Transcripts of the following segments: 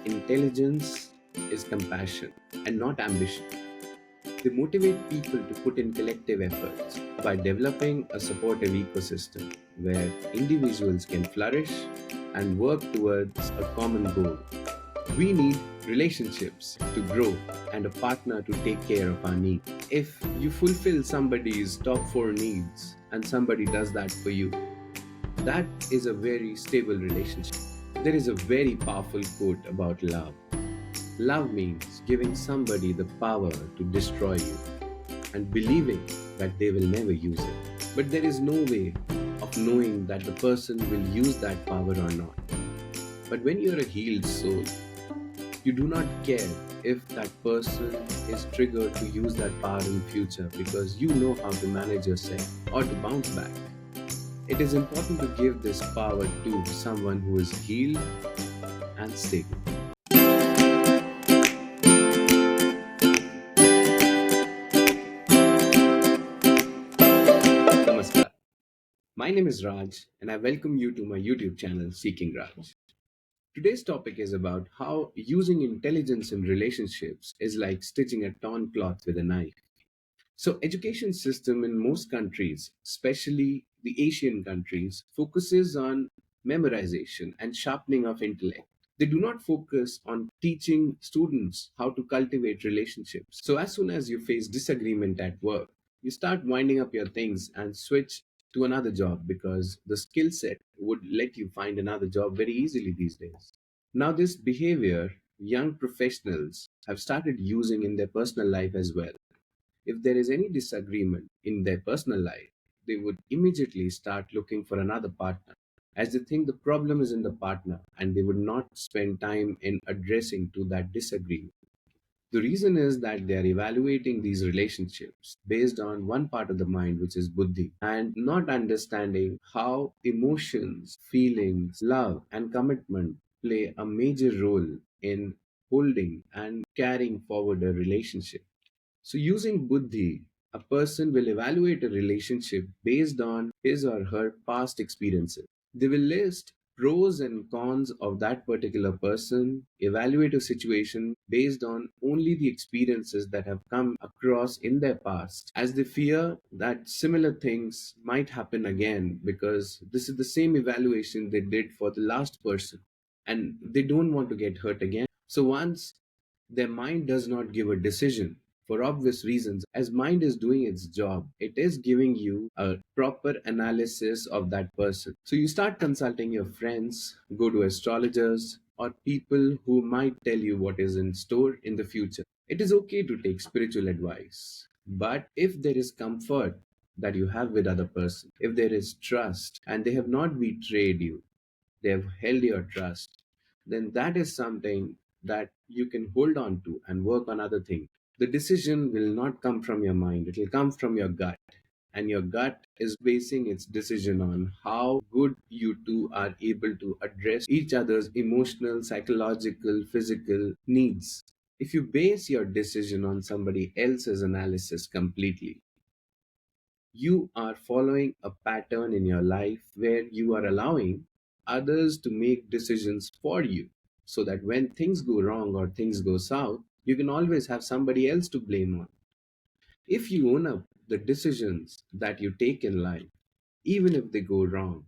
Intelligence is compassion and not ambition. They motivate people to put in collective efforts by developing a supportive ecosystem where individuals can flourish and work towards a common goal. We need relationships to grow and a partner to take care of our needs. If you fulfill somebody's top four needs and somebody does that for you, that is a very stable relationship. There is a very powerful quote about love. Love means giving somebody the power to destroy you and believing that they will never use it. But there is no way of knowing that the person will use that power or not. But when you're a healed soul, you do not care if that person is triggered to use that power in future because you know how to manage yourself or to bounce back. It is important to give this power to someone who is healed and stable. Namaskar. My name is Raj, and I welcome you to my YouTube channel, Seeking Raj. Today's topic is about how using intelligence in relationships is like stitching a torn cloth with a knife. So, education system in most countries, especially the Asian countries, focuses on memorization and sharpening of intellect. They do not focus on teaching students how to cultivate relationships. So, as soon as you face disagreement at work, you start winding up your things and switch to another job because the skill set would let you find another job very easily these days. Now, this behavior young professionals have started using in their personal life as well. If there is any disagreement in their personal life, they would immediately start looking for another partner as they think the problem is in the partner and they would not spend time in addressing to that disagreement. The reason is that they are evaluating these relationships based on one part of the mind, which is buddhi, and not understanding how emotions, feelings, love, and commitment play a major role in holding and carrying forward a relationship. So, using buddhi, a person will evaluate a relationship based on his or her past experiences. They will list pros and cons of that particular person, evaluate a situation based on only the experiences that have come across in their past, as they fear that similar things might happen again because this is the same evaluation they did for the last person and they don't want to get hurt again. So, once their mind does not give a decision for obvious reasons, as mind is doing its job, it is giving you a proper analysis of that person. So you start consulting your friends, go to astrologers or people who might tell you what is in store in the future. It is okay to take spiritual advice, but if there is comfort that you have with other person, if there is trust and they have not betrayed you, they have held your trust, then that is something that you can hold on to and work on other things. The decision will not come from your mind, it will come from your gut. And your gut is basing its decision on how good you two are able to address each other's emotional, psychological, physical needs. If you base your decision on somebody else's analysis completely, you are following a pattern in your life where you are allowing others to make decisions for you so that when things go wrong or things go south, you can always have somebody else to blame on. If you own up the decisions that you take in life, even if they go wrong,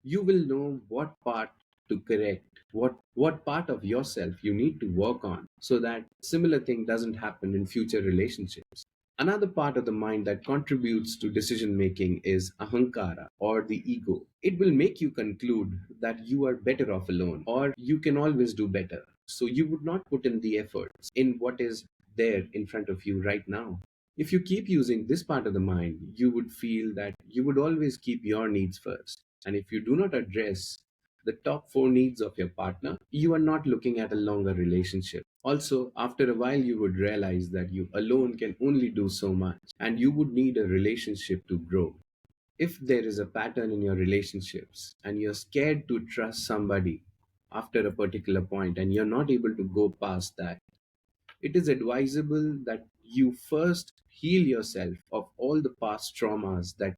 you will know what part to correct, what part of yourself you need to work on so that similar thing doesn't happen in future relationships. Another part of the mind that contributes to decision making is ahankara or the ego. It will make you conclude that you are better off alone or you can always do better. So you would not put in the efforts in what is there in front of you right now. If you keep using this part of the mind, you would feel that you would always keep your needs first. And if you do not address the top four needs of your partner, you are not looking at a longer relationship. Also, after a while, you would realize that you alone can only do so much and you would need a relationship to grow. If there is a pattern in your relationships and you're scared to trust somebody after a particular point and you're not able to go past that, it is advisable that you first heal yourself of all the past traumas that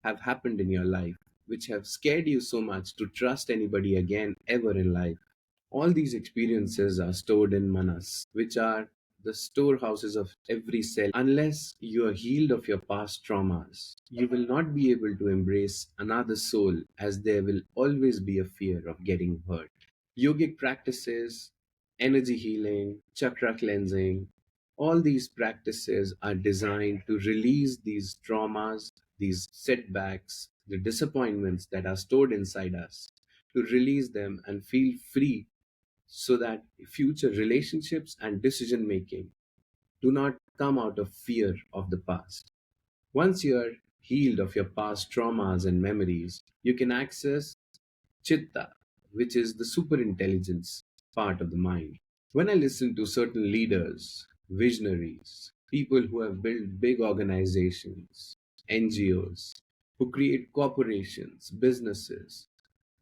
have happened in your life, which have scared you so much to trust anybody again ever in life. All these experiences are stored in manas, which are the storehouses of every cell. Unless you are healed of your past traumas, you will not be able to embrace another soul, as there will always be a fear of getting hurt. Yogic practices, energy healing, chakra cleansing, all these practices are designed to release these traumas, these setbacks, the disappointments that are stored inside us, to release them and feel free so that future relationships and decision making do not come out of fear of the past. Once you are healed of your past traumas and memories, you can access chitta, which is the superintelligence part of the mind. When I listen to certain leaders, visionaries, people who have built big organizations, NGOs, who create corporations, businesses,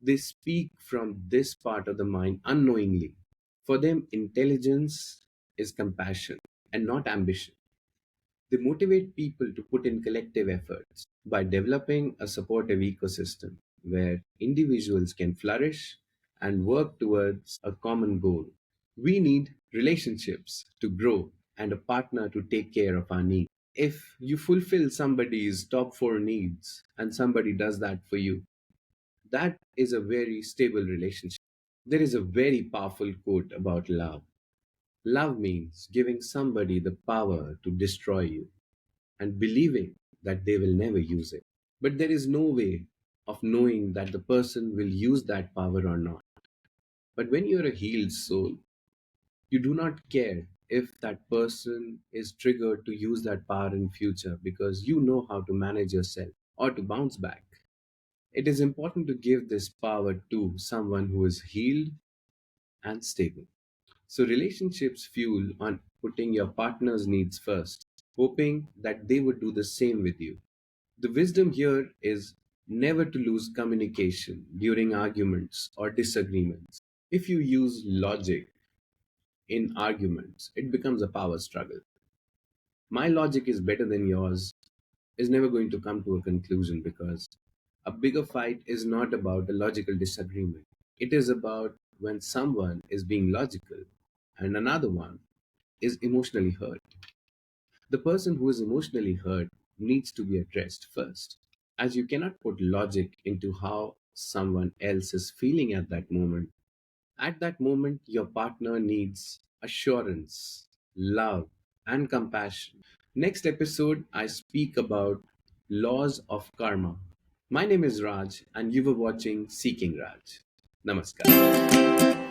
they speak from this part of the mind unknowingly. For them, intelligence is compassion and not ambition. They motivate people to put in collective efforts by developing a supportive ecosystem where individuals can flourish and work towards a common goal. We need relationships to grow and a partner to take care of our needs. If you fulfill somebody's top four needs and somebody does that for you, that is a very stable relationship. There is a very powerful quote about love. Love means giving somebody the power to destroy you and believing that they will never use it. But there is no way of knowing that the person will use that power or not. But when you're a healed soul, you do not care if that person is triggered to use that power in future because you know how to manage yourself or to bounce back. It is important to give this power to someone who is healed and stable. So, relationships fuel on putting your partner's needs first, hoping that they would do the same with you. The wisdom here is never to lose communication during arguments or disagreements. If you use logic in arguments, it becomes a power struggle. My logic is better than yours is never going to come to a conclusion because a bigger fight is not about a logical disagreement. It is about when someone is being logical and another one is emotionally hurt. The person who is emotionally hurt needs to be addressed first, as you cannot put logic into how someone else is feeling at that moment. At that moment, your partner needs assurance, love, and compassion. Next episode, I speak about laws of karma. My name is Raj, and you were watching Seeking Raj. Namaskar.